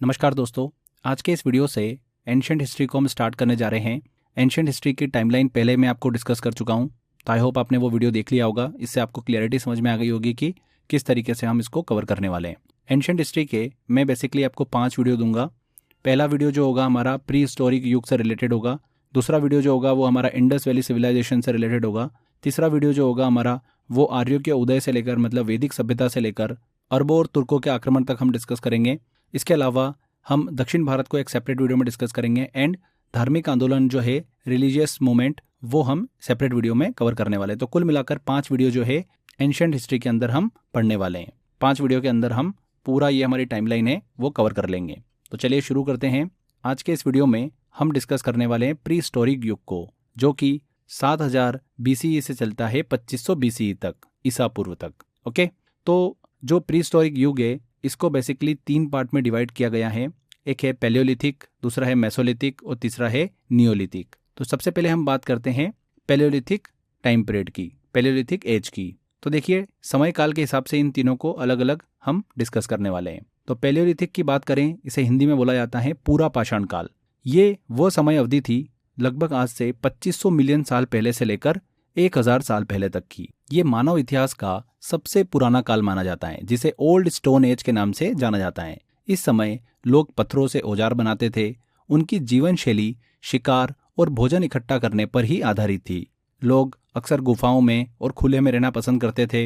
नमस्कार दोस्तों, आज के इस वीडियो से एंशिएंट हिस्ट्री को हम स्टार्ट करने जा रहे हैं। एंशिएंट हिस्ट्री की टाइमलाइन पहले मैं आपको डिस्कस कर चुका हूं, तो आई होप आपने वो वीडियो देख लिया होगा। इससे आपको क्लियरिटी समझ में आ गई होगी कि किस तरीके से हम इसको कवर करने वाले हैं। एंशिएंट हिस्ट्री के मैं बेसिकली आपको 5 वीडियो दूंगा। पहला वीडियो जो होगा हमारा प्री हिस्टोरिक युग से रिलेटेड होगा। दूसरा वीडियो जो होगा वो हमारा इंडस वैली सिविलाइजेशन से रिलेटेड होगा। तीसरा वीडियो जो होगा हमारा वो आर्यों के उदय से लेकर मतलब वैदिक सभ्यता से लेकर अरबों और तुर्कों के आक्रमण तक हम डिस्कस करेंगे। इसके अलावा हम दक्षिण भारत को एक सेपरेट वीडियो में डिस्कस करेंगे एंड धार्मिक आंदोलन जो है रिलीजियस मूवमेंट वो हम सेपरेट वीडियो में कवर करने वाले हैं। तो कुल मिलाकर 5 वीडियो जो है एंशिएंट हिस्ट्री के अंदर हम पढ़ने वाले हैं। 5 वीडियो के अंदर हम पूरा ये हमारी टाइमलाइन है वो कवर कर लेंगे। तो चलिए शुरू करते हैं। आज के इस वीडियो में हम डिस्कस करने वाले हैं प्री हिस्टोरिक युग को, जो कि 7000 BCE से चलता है 2500 BCE तक, ईसा पूर्व तक। ओके, तो जो प्री हिस्टोरिक युग है इसको बेसिकली 3 पार्ट में डिवाइड किया गया है। एक है पैलियोलिथिक, दूसरा है मेसोलिथिक और तीसरा है नियोलिथिक। तो सबसे पहले हम बात करते हैं पैलियोलिथिक टाइम पीरियड की, पैलियोलिथिक एज की। तो देखिए समय काल के हिसाब से इन तीनों को अलग अलग हम डिस्कस करने वाले हैं। तो पैलियोलिथिक की बात करें, इसे हिंदी में बोला जाता है पूरा पाषाण काल। ये वो समय अवधि थी लगभग आज से 2500 मिलियन साल पहले से लेकर 1000 साल पहले तक की। ये मानव इतिहास का सबसे पुराना काल माना जाता है, जिसे ओल्ड स्टोन एज के नाम से जाना जाता है। इस समय लोग पत्थरों से औजार बनाते थे। उनकी जीवन शैली शिकार और भोजन इकट्ठा करने पर ही आधारित थी। लोग अक्सर गुफाओं में और खुले में रहना पसंद करते थे।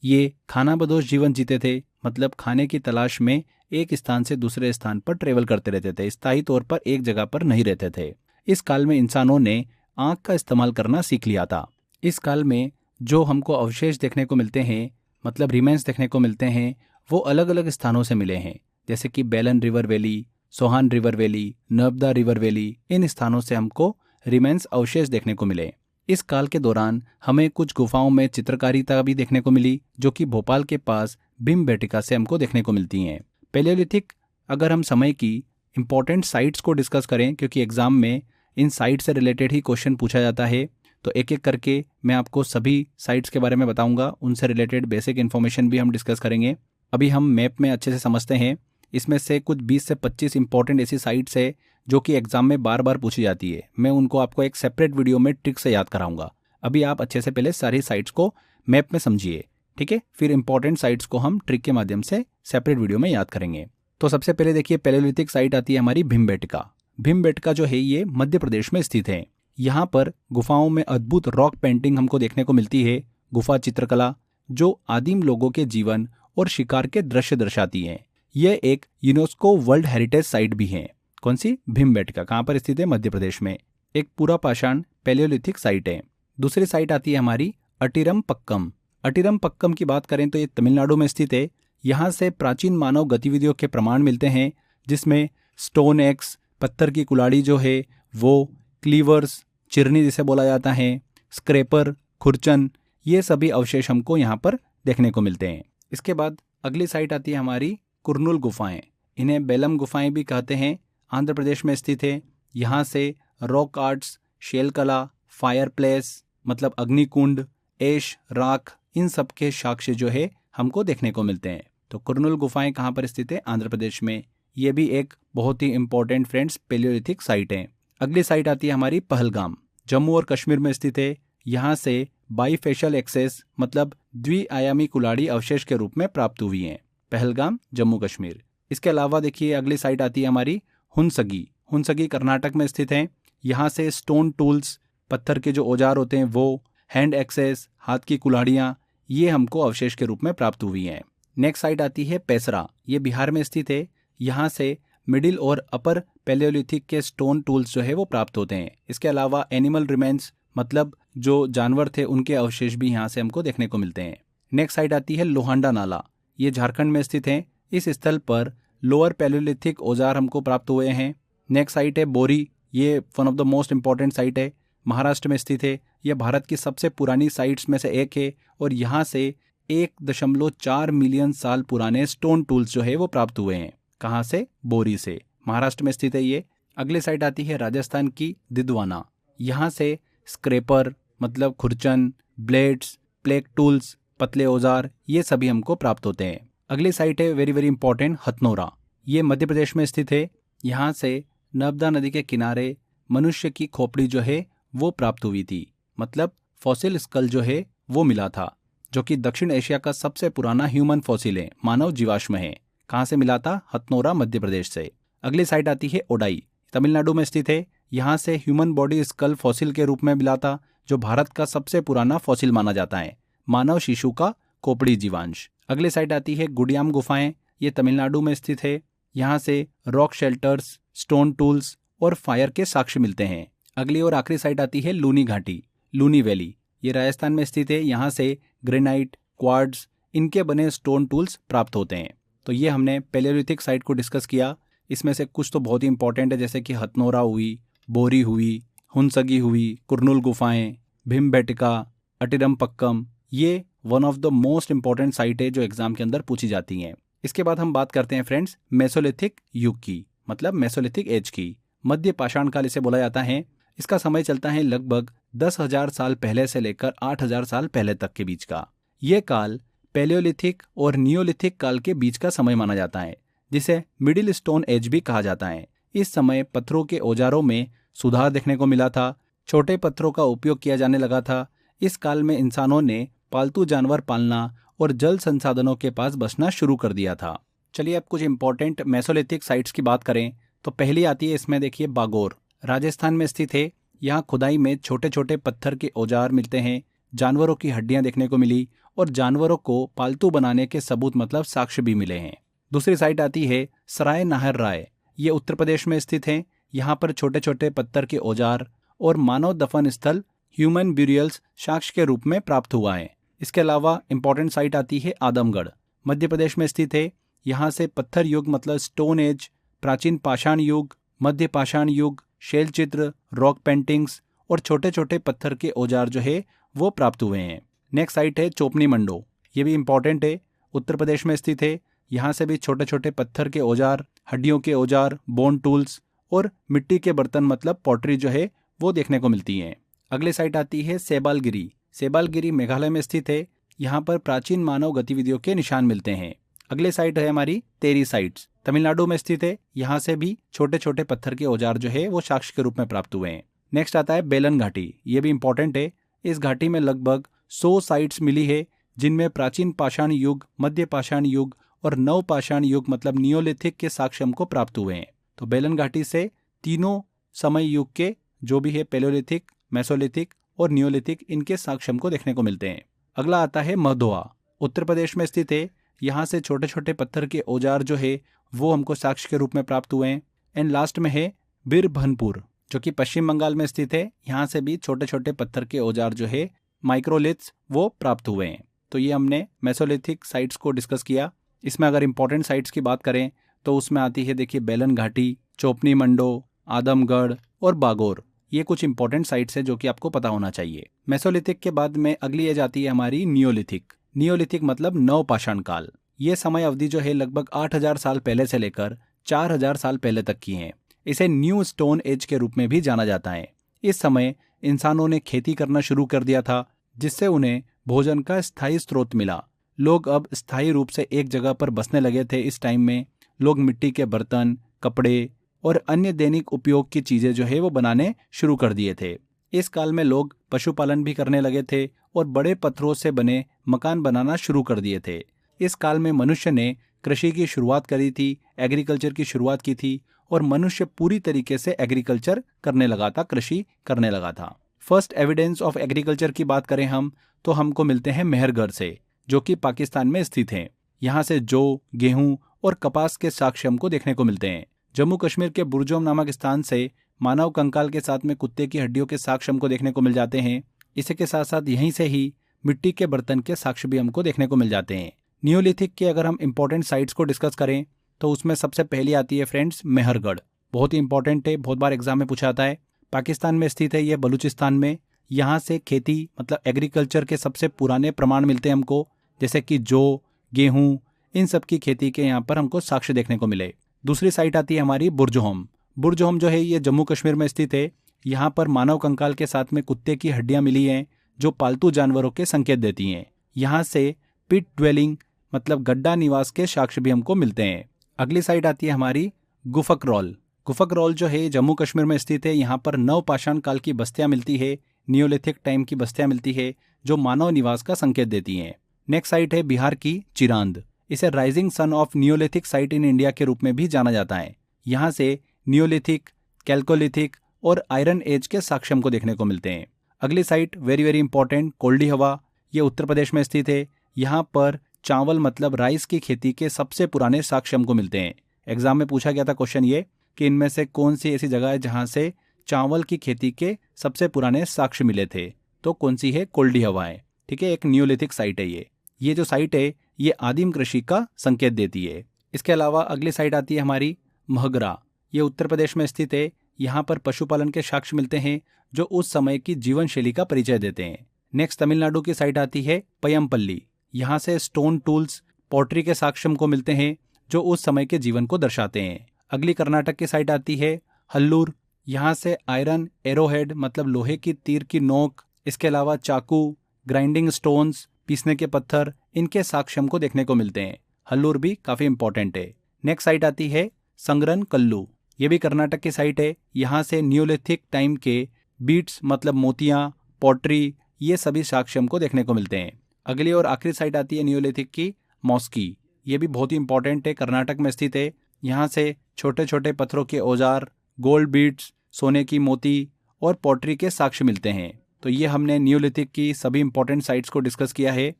ये खानाबदोश जीवन जीते थे, मतलब खाने की तलाश में एक स्थान से दूसरे स्थान पर ट्रेवल करते रहते थे, स्थायी तौर पर एक जगह पर नहीं रहते थे। इस काल में इंसानों ने आँख का इस्तेमाल करना सीख लिया था। इस काल में जो हमको अवशेष देखने को मिलते हैं, मतलब रिमेन्स देखने को मिलते हैं, वो अलग अलग स्थानों से मिले हैं, जैसे कि Belan river valley, Sohan river valley, Narmada river valley. इन स्थानों से हमको रिमेन्स अवशेष देखने को मिले। इस काल के दौरान हमें कुछ गुफाओं में चित्रकारिता भी देखने को मिली, जो कि भोपाल के पास भीमबेटका से हमको देखने को मिलती हैं। पैलियोलिथिक, अगर हम समय की इंपॉर्टेंट साइट्स को डिस्कस करें, क्योंकि एग्जाम में इन साइट से रिलेटेड ही क्वेश्चन पूछा जाता है, तो एक एक करके मैं आपको सभी साइट्स के बारे में बताऊंगा। उनसे रिलेटेड बेसिक इन्फॉर्मेशन भी हम डिस्कस करेंगे। अभी हम मैप में अच्छे से समझते हैं। इसमें से कुछ 20 से 25 इंपॉर्टेंट ऐसी साइट्स है जो कि एग्जाम में बार बार पूछी जाती है। मैं उनको आपको एक सेपरेट वीडियो में ट्रिक से याद कराऊंगा। अभी आप अच्छे से पहले सारी साइट्स को मैप में समझिए, ठीक है? फिर इंपॉर्टेंट साइट्स को हम ट्रिक के माध्यम से सेपरेट वीडियो में याद करेंगे। तो सबसे पहले देखिए पैलियोलिथिक साइट आती है हमारी भीमबेटका। भीमबेटका जो है ये मध्य प्रदेश में स्थित है। यहाँ पर गुफाओं में अद्भुत रॉक पेंटिंग हमको देखने को मिलती है, गुफा चित्रकला, जो आदिम लोगों के जीवन और शिकार के दृश्य दर्शाती है। यह एक यूनेस्को वर्ल्ड हेरिटेज साइट भी है। कौन सी? भीमबेटका। कहाँ पर स्थित है? मध्य प्रदेश में। एक पूरा पाषाण पैलियोलिथिक साइट है। दूसरी साइट आती है हमारी अटिरम पक्कम। अटिरम पक्कम की बात करें तो ये तमिलनाडु में स्थित है। यहाँ से प्राचीन मानव गतिविधियों के प्रमाण मिलते हैं, जिसमें स्टोन एक्स, पत्थर की कुल्हाड़ी जो है वो, क्लीवर्स, चिरनी जिसे बोला जाता है, स्क्रैपर, खुरचन, ये सभी अवशेष हमको यहाँ पर देखने को मिलते हैं। इसके बाद अगली साइट आती है हमारी कुरनूल गुफाएं। इन्हें बेलम गुफाएं भी कहते हैं, आंध्र प्रदेश में स्थित है। यहाँ से रॉक आर्ट्स, शेल कला, फायर प्लेस मतलब अग्निकुंड, ऐश, राख, इन सब के साक्ष्य जो है हमको देखने को मिलते हैं। तो कुरनूल गुफाएं कहाँ पर स्थित है? आंध्र प्रदेश में। ये भी एक बहुत ही इंपॉर्टेंट फ्रेंड्स पैलियोलिथिक साइट है। अगली साइट आती है हमारी पहलगाम, जम्मू और कश्मीर में स्थित है। यहाँ से बाईफेशियल एक्सेस मतलब द्विआयामी कुल्हाड़ी अवशेष के रूप में प्राप्त हुई है। पहलगाम, जम्मू कश्मीर। इसके अलावा देखिए अगली साइट आती है हमारी हुंसगी। हुंसगी कर्नाटक में स्थित है। यहाँ से स्टोन टूल्स, पत्थर के जो औजार होते हैं वो, हैंड एक्सेस, हाथ की कुल्हाड़ियाँ, ये हमको अवशेष के रूप में प्राप्त हुई हैं। नेक्स्ट साइट आती है पेसरा। ये बिहार में स्थित है। यहाँ से मिडिल और अपर पैलियोलिथिक के स्टोन टूल्स जो है वो प्राप्त होते हैं। इसके अलावा एनिमल रिमेन्स मतलब जो जानवर थे उनके अवशेष भी यहाँ से हमको देखने को मिलते हैं। नेक्स्ट साइट आती है लोहांडा नाला। ये झारखंड में स्थित है। इस स्थल पर लोअर पैलियोलिथिक औजार हमको प्राप्त हुए हैं। नेक्स्ट साइट है बोरी। ये one of the most important site है, महाराष्ट्र में स्थित है। यह भारत की सबसे पुरानी साइट्स में से एक है और यहाँ से 1.4 मिलियन साल पुराने स्टोन टूल्स जो है वो प्राप्त हुए हैं। कहाँ से? बोरी से, महाराष्ट्र में स्थित है ये। अगली साइट आती है राजस्थान की दिदवाना। यहाँ से स्क्रैपर मतलब खुरचन, ब्लेड्स, प्लेक टूल्स, पतले औजार, ये सभी हमको प्राप्त होते हैं। अगली साइट है वेरी वेरी इंपॉर्टेंट हथनोरा। ये मध्य प्रदेश में स्थित है। यहाँ से नर्मदा नदी के किनारे मनुष्य की खोपड़ी जो है वो प्राप्त हुई थी, मतलब फॉसिल स्कल जो है वो मिला था, जो कि दक्षिण एशिया का सबसे पुराना ह्यूमन फॉसिल है, मानव जीवाश्म है। कहाँ से मिला था? हथनोरा मध्य प्रदेश से। अगली साइट आती है ओडाई, तमिलनाडु में स्थित है। यहाँ से ह्यूमन बॉडी स्कल फॉसिल के रूप में मिला था, जो भारत का सबसे पुराना फॉसिल माना जाता है, मानव शिशु का खोपड़ी जीवांश। अगली साइट आती है गुडियाम गुफाएं, ये तमिलनाडु में स्थित है। यहाँ से रॉक शेल्टर्स, स्टोन टूल्स और फायर के साक्ष्य मिलते हैं। अगली और आखिरी साइट आती है लूनी घाटी, लूनी वैली, ये राजस्थान में स्थित है। यहाँ से ग्रेनाइट, क्वार्ट्ज, इनके बने स्टोन टूल्स प्राप्त होते हैं। तो ये हमने पैलियोलिथिक साइट को डिस्कस किया। इसमें से कुछ तो बहुत ही इंपॉर्टेंट है, जैसे कि हथनोरा हुई, बोरी हुई, हुनसगी हुई, कुरनूल गुफाएं, भीमबेटका, अटिरमपक्कम, ये one of the most important site है जो एग्जाम के अंदर पूछी जाती हैं। इसके बाद हम बात करते हैं फ्रेंड्स मेसोलिथिक युग की, मतलब मेसोलिथिक एज की। मध्य पाषाण काल इसे बोला जाता है। इसका समय चलता है लगभग 10,000 साल पहले से लेकर 8,000 साल पहले तक के बीच का। ये काल पैलियोलिथिक और नियोलिथिक काल के बीच का समय माना जाता है, जिसे मिडिल स्टोन एज भी कहा जाता है। इस समय पत्थरों के औजारों में सुधार देखने को मिला था, छोटे पत्थरों का उपयोग किया जाने लगा था। इस काल में इंसानों ने पालतू जानवर पालना और जल संसाधनों के पास बसना शुरू कर दिया था। चलिए अब कुछ इंपॉर्टेंट मेसोलिथिक साइट्स की बात करें तो पहली आती है, इसमें देखिए बागोर, राजस्थान में स्थित है। यहाँ खुदाई में छोटे छोटे पत्थर के औजार मिलते हैं, जानवरों की हड्डियां देखने को मिली और जानवरों को पालतू बनाने के सबूत मतलब साक्ष्य भी मिले हैं। दूसरी साइट आती है सराय नाहर राय, ये उत्तर प्रदेश में स्थित है। यहाँ पर छोटे छोटे पत्थर के औजार और मानव दफन स्थल ह्यूमन ब्यूरियल्स साक्ष्य के रूप में प्राप्त हुआ है। इसके अलावा इंपॉर्टेंट साइट आती है आदमगढ़, मध्य प्रदेश में स्थित है। यहाँ से पत्थर युग मतलब स्टोन एज, प्राचीन पाषाण युग, मध्य पाषाण युग, शैल चित्र, रॉक पेंटिंग्स और छोटे छोटे पत्थर के औजार जो है वो प्राप्त हुए हैं। नेक्स्ट साइट है चोपनी मंडो, ये भी इंपॉर्टेंट है, उत्तर प्रदेश में स्थित है। यहाँ से भी छोटे छोटे पत्थर के औजार, हड्डियों के औजार, बोन टूल्स और मिट्टी के बर्तन मतलब पॉटरी जो है वो देखने को मिलती हैं। अगली साइट आती है सेबालगिरी, सेबालगिरी मेघालय में स्थित है। यहाँ पर प्राचीन मानव गतिविधियों के निशान मिलते हैं। अगले साइट है हमारी तेरी साइट्स, तमिलनाडु में स्थित है। यहाँ से भी छोटे छोटे पत्थर के औजार जो है वो साक्ष्य के रूप में प्राप्त हुए हैं। नेक्स्ट आता है बेलन घाटी, ये भी इंपॉर्टेंट है। इस घाटी में लगभग 100 साइट्स मिली है, जिनमें प्राचीन पाषाण युग, मध्य पाषाण युग और नव पाषाण युग मतलब नियोलिथिक के साक्ष्य हमको प्राप्त हुए हैं। तो बेलन घाटी से तीनों समय युग के जो भी है पैलियोलिथिक, मेसोलिथिक और नियोलिथिक, इनके साक्ष्य हमको देखने को मिलते हैं। अगला आता है महदोआ, उत्तर प्रदेश में स्थित है। यहाँ से छोटे छोटे पत्थर के औजार जो है वो हमको साक्ष्य के रूप में प्राप्त हुए हैं। एंड लास्ट में है बीरभनपुर, जो कि पश्चिम बंगाल में स्थित है। यहाँ से भी छोटे छोटे पत्थर के औजार जो है माइक्रोलिथ्स वो प्राप्त हुए हैं। तो ये हमने मेसोलिथिक साइट्स को डिस्कस किया। इसमें अगर इंपॉर्टेंट साइट्स की बात करें तो उसमें आती है देखिए बेलन घाटी, चोपनी मंडो, आदमगढ़ और बागोर। ये कुछ इंपॉर्टेंट साइट्स है जो कि आपको पता होना चाहिए। मेसोलिथिक के बाद में अगली एज आती है हमारी नियोलिथिक। नियोलिथिक मतलब नवपाषाण काल। ये समय अवधि जो है लगभग 8,000 साल पहले से लेकर 4,000 साल पहले तक की है। इसे न्यू स्टोन एज के रूप में भी जाना जाता है। इस समय इंसानों ने खेती करना शुरू कर दिया था, जिससे उन्हें भोजन का स्थायी स्रोत मिला। लोग अब स्थायी रूप से एक जगह पर बसने लगे थे। इस टाइम में लोग मिट्टी के बर्तन, कपड़े और अन्य दैनिक उपयोग की चीजें जो है वो बनाने शुरू कर दिए थे। इस काल में लोग पशुपालन भी करने लगे थे और बड़े पत्थरों से बने मकान बनाना शुरू कर दिए थे। इस काल में मनुष्य ने कृषि की शुरुआत करी थी, एग्रीकल्चर की शुरुआत की थी और मनुष्य पूरी तरीके से एग्रीकल्चर करने लगा था, कृषि करने लगा था। फर्स्ट एविडेंस ऑफ एग्रीकल्चर की बात करें हम तो हमको मिलते हैं मेहरगढ़ से, जो कि पाकिस्तान में स्थित है। यहाँ से जौ, गेहूं और कपास के साक्ष्य हमको देखने को मिलते हैं। जम्मू कश्मीर के बुरजोम नामक स्थान से मानव कंकाल के साथ में कुत्ते की हड्डियों के साक्ष्य हमको देखने को मिल जाते हैं। इसी के साथ साथ यहीं से ही मिट्टी के बर्तन के साक्ष्य भी हमको देखने को मिल जाते हैं। नियोलिथिक के अगर हम इंपॉर्टेंट साइट्स को डिस्कस करें तो उसमें सबसे पहली आती है फ्रेंड्स मेहरगढ़। बहुत ही इंपॉर्टेंट है, बहुत बार एग्जाम में पूछा आता है। पाकिस्तान में स्थित है ये, बलूचिस्तान में। यहाँ से खेती मतलब एग्रीकल्चर के सबसे पुराने प्रमाण मिलते हैं हमको, जैसे कि जौ, गेहूं, इन सब की खेती के यहाँ पर हमको साक्ष्य देखने को मिले। दूसरी साइट आती है हमारी बुरजोहम। बुरजोहम जो है ये जम्मू कश्मीर में स्थित है। यहाँ पर मानव कंकाल के साथ में कुत्ते की हड्डियां मिली हैं, जो पालतू जानवरों के संकेत देती हैं। यहाँ से पिट ड्वेलिंग मतलब गड्ढा निवास के साक्ष्य भी हमको मिलते हैं। अगली साइट आती है हमारी गुफकरौल। गुफकरौल जो है जम्मू कश्मीर में स्थित है। यहाँ पर नवपाषाण काल की बस्तियां मिलती है, नियोलिथिक टाइम की बस्तियां मिलती है जो मानव निवास का संकेत देती हैं। नेक्स्ट साइट है बिहार की चिरांद। इसे rising son of Neolithic site in India के रूप में भी जाना जाता है। यहाँ से नियोलिथिक, कैल्कोलिथिक और आयरन एज के साक्ष्य हमको देखने को मिलते हैं। अगली साइट वेरी वेरी इंपॉर्टेंट, कोल्डी हवा। ये उत्तर प्रदेश में स्थित है। यहाँ पर चावल मतलब राइस की खेती के सबसे पुराने साक्ष्य हमको मिलते हैं। एग्जाम में पूछा गया था क्वेश्चन ये कि इनमें से कौन सी ऐसी जगह है जहाँ से चावल की खेती के सबसे पुराने साक्ष्य मिले थे, तो कौन सी है? कोल्डी हवा है। ठीक है, एक नियोलिथिक साइट है ये जो साइट है ये आदिम कृषि का संकेत देती है। इसके अलावा अगली साइट आती है हमारी महगरा। ये उत्तर प्रदेश में स्थित है। यहाँ पर पशुपालन के साक्ष्य मिलते हैं जो उस समय की जीवन शैली का परिचय देते हैं। नेक्स्ट तमिलनाडु की साइट आती है पयमपल्ली। यहाँ से स्टोन टूल्स, पॉटरी के साक्ष्य हमको मिलते हैं जो उस समय के जीवन को दर्शाते हैं। अगली कर्नाटक की साइट आती है हल्लूर। यहाँ से आयरन एरोहेड मतलब लोहे की तीर की नोक, इसके अलावा चाकू, ग्राइंडिंग स्टोन्स, पीसने के पत्थर, इनके साक्ष्य हमको देखने को मिलते हैं। हल्लूर भी काफी इंपॉर्टेंट है। नेक्स्ट साइट आती है संगरन कल्लू। ये भी कर्नाटक की साइट है। यहाँ से नियोलिथिक टाइम के बीट्स मतलब मोतियां, पॉटरी, ये सभी साक्ष्य हमको देखने को मिलते हैं। अगली और आखिरी साइट आती है नियोलिथिक की मॉस्की। ये भी बहुत ही इंपॉर्टेंट है, कर्नाटक में स्थित है। यहाँ से छोटे छोटे पत्थरों के औजार, गोल्ड बीट्स, सोने की मोती और पॉटरी के साक्ष्य मिलते हैं। तो ये हमने नियोलिथिक की सभी इंपॉर्टेंट साइट्स को डिस्कस किया है।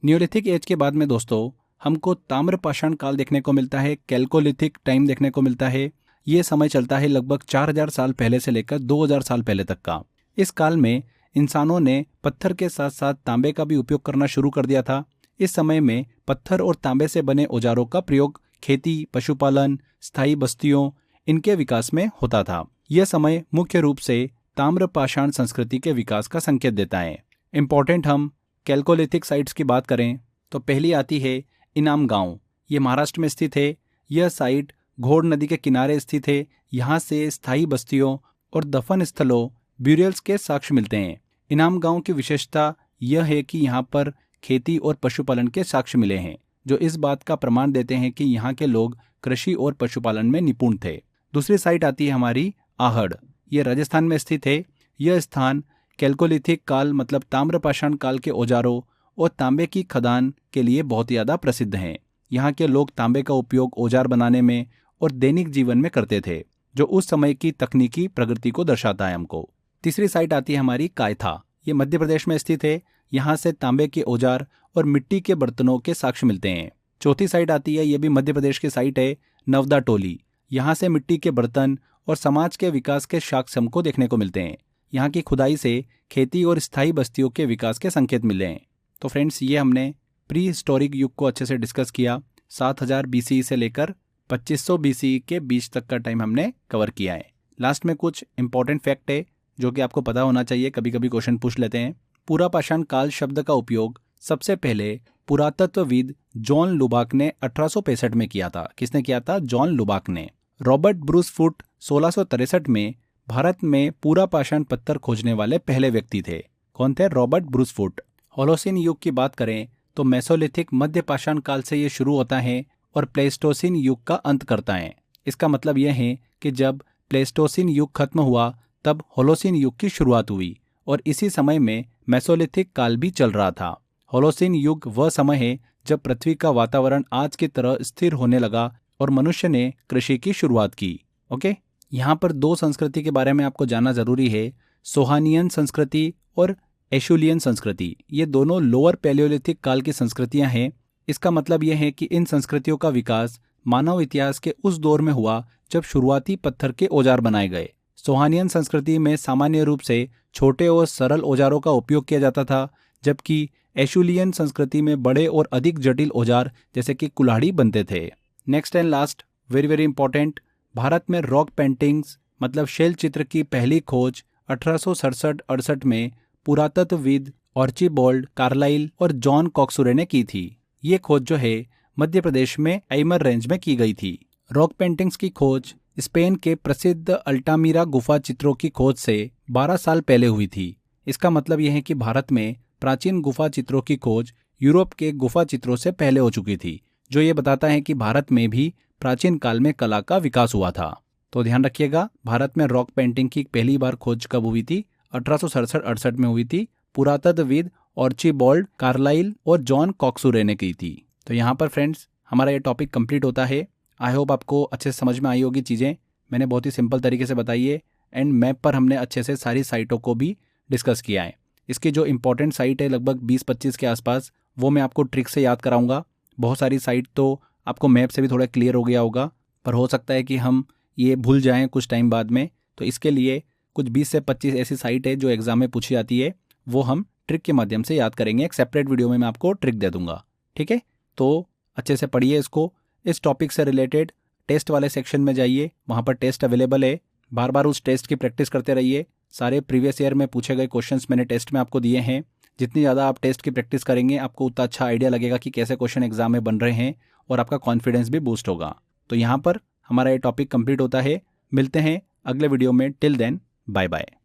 नियोलिथिक एज के बाद में दोस्तों हमको ताम्रपाषाण काल देखने को मिलता है, कैल्कोलिथिक टाइम देखने को मिलता है। ये समय चलता है लगभग 4000 साल पहले से लेकर 2000 साल पहले तक का। इस काल में इंसानों ने पत्थर के साथ साथ तांबे का भी उपयोग करना शुरू कर दिया था। इस समय में पत्थर और तांबे से बने औजारों का प्रयोग खेती, पशुपालन, स्थायी बस्तियों, इनके विकास में होता था। यह समय मुख्य रूप से ताम्रपाषाण संस्कृति के विकास का संकेत देता है। इंपॉर्टेंट हम कैल्कोलिथिक साइट्स की बात करें तो पहली आती है इनाम गांव। ये महाराष्ट्र में स्थित है। यह साइट घोड़ नदी के किनारे स्थित है। यहाँ से स्थायी बस्तियों और दफन स्थलों, ब्यूरियल्स के साक्ष्य मिलते हैं। इनाम गांव की विशेषता यह है कि यहाँ पर खेती और पशुपालन के साक्ष्य मिले हैं जो इस बात का प्रमाण देते हैं कि यहाँ के लोग कृषि और पशुपालन में निपुण थे। दूसरी साइट आती है हमारी आहड़। ये राजस्थान में स्थित है। यह स्थान कैल्कोलिथिक काल मतलब ताम्रपाषाण काल के औजारों और तांबे की खदान के लिए बहुत ज़्यादा प्रसिद्ध हैं। यहाँ के लोग तांबे का उपयोग औजार बनाने में और दैनिक जीवन में करते थे जो उस समय की तकनीकी प्रगति को दर्शाता है हमको। तीसरी साइट आती है हमारी कायथा। ये मध्य प्रदेश में स्थित है। यहाँ से तांबे के औजार और मिट्टी के बर्तनों के साक्ष्य मिलते हैं। चौथी साइट आती है, ये भी मध्य प्रदेश की साइट है, नवदा टोली। यहाँ से मिट्टी के बर्तन और समाज के विकास के साक्ष्य हमको देखने को मिलते हैं। यहाँ की खुदाई से खेती और स्थायी बस्तियों के विकास के संकेत मिले हैं। तो फ्रेंड्स, ये हमने प्री हिस्टोरिक युग को अच्छे से डिस्कस किया। 7000 BCE से लेकर 2500 BCE के बीच तक का टाइम हमने कवर किया है। लास्ट में कुछ इंपॉर्टेंट फैक्ट है जो कि आपको पता होना चाहिए, कभी कभी क्वेश्चन पूछ लेते हैं। पुरापाषाण काल शब्द का उपयोग सबसे पहले पुरातत्वविद जॉन लुबाक ने 1865 में किया था। किसने किया था? जॉन लुबाक ने। रॉबर्ट ब्रूस फुट 1663 में भारत में पुरापाषाण पत्थर खोजने वाले पहले व्यक्ति थे। कौन थे? Robert Bruce foot. होलोसिन युग की बात करें तो मेसोलिथिक मध्य पाषाण काल से ये शुरू होता है और प्लेस्टोसिन युग का अंत करता है। इसका मतलब यह है कि जब प्लेस्टोसिन युग खत्म हुआ तब होलोसिन युग की शुरुआत हुई और इसी समय में मेसोलिथिक काल भी चल रहा था। होलोसिन युग वह समय है जब पृथ्वी का वातावरण आज की तरह स्थिर होने लगा और मनुष्य ने कृषि की शुरुआत की। ओके, यहाँ पर दो संस्कृति के बारे में आपको जानना जरूरी है, सोहानियन संस्कृति और एशुलियन संस्कृति। ये दोनों लोअर पैलियोलिथिक काल की संस्कृतियां हैं। इसका मतलब यह है कि इन संस्कृतियों का विकास मानव इतिहास के उस दौर में हुआ जब शुरुआती पत्थर के औजार बनाए गए। सोहानियन संस्कृति में सामान्य रूप से छोटे और सरल औजारों का उपयोग किया जाता था, जबकि एशुलियन संस्कृति में बड़े और अधिक जटिल औजार जैसे कि कुल्हाड़ी बनते थे। Next and last, very very important, Bharat में रॉक पेंटिंग्स मतलब शैल चित्र की पहली खोज 1867-68 में पुरातत्वविद आर्चिबाल्ड कार्लाइल और जॉन कॉक्सुरे ने की थी। ये खोज जो है मध्य प्रदेश में एमर रेंज में की गई थी। रॉक पेंटिंग्स की खोज स्पेन के प्रसिद्ध अल्टामीरा गुफा चित्रों की खोज से 12 साल पहले हुई थी। इसका मतलब यह है कि भारत में प्राचीन गुफा चित्रों की खोज यूरोप के गुफा चित्रों से पहले हो चुकी थी, जो ये बताता है कि भारत में भी प्राचीन काल में कला का विकास हुआ था। तो ध्यान रखिएगा, भारत में रॉक पेंटिंग की पहली बार खोज कब हुई थी? 1867-68 में हुई थी। पुरातत्वविद आर्चिबाल्ड कार्लाइल और जॉन कॉक्सुरे ने की थी। तो यहाँ पर फ्रेंड्स हमारा ये टॉपिक कंप्लीट होता है। आई होप आपको अच्छे से समझ में आई होगी चीज़ें। मैंने बहुत ही सिंपल तरीके से बताई है एंड मैप पर हमने अच्छे से सारी साइटों को भी डिस्कस किया है। इसकी जो इंपॉर्टेंट साइट है लगभग 20-25 के आसपास, वो मैं आपको ट्रिक से याद कराऊंगा। बहुत सारी साइट तो आपको मैप से भी थोड़ा क्लियर हो गया होगा, पर हो सकता है कि हम ये भूल जाएं कुछ टाइम बाद में। तो इसके लिए कुछ 20 से 25 ऐसी साइट है जो एग्जाम में पूछी जाती है, वो हम ट्रिक के माध्यम से याद करेंगे। एक सेपरेट वीडियो में मैं आपको ट्रिक दे दूंगा, ठीक है? तो अच्छे से पढ़िए इसको। इस टॉपिक से रिलेटेड टेस्ट वाले सेक्शन में जाइए, वहाँ पर टेस्ट अवेलेबल है। बार बार उस टेस्ट की प्रैक्टिस करते रहिए। सारे प्रीवियस ईयर में पूछे गए क्वेश्चंस मैंने टेस्ट में आपको दिए हैं। जितनी ज़्यादा आप टेस्ट की प्रैक्टिस करेंगे, आपको उतना अच्छा आइडिया लगेगा कि कैसे क्वेश्चन एग्जाम में बन रहे हैं और आपका कॉन्फिडेंस भी बूस्ट होगा। तो यहाँ पर हमारा ये टॉपिक कंप्लीट होता है। मिलते हैं अगले वीडियो में। Till then bye bye.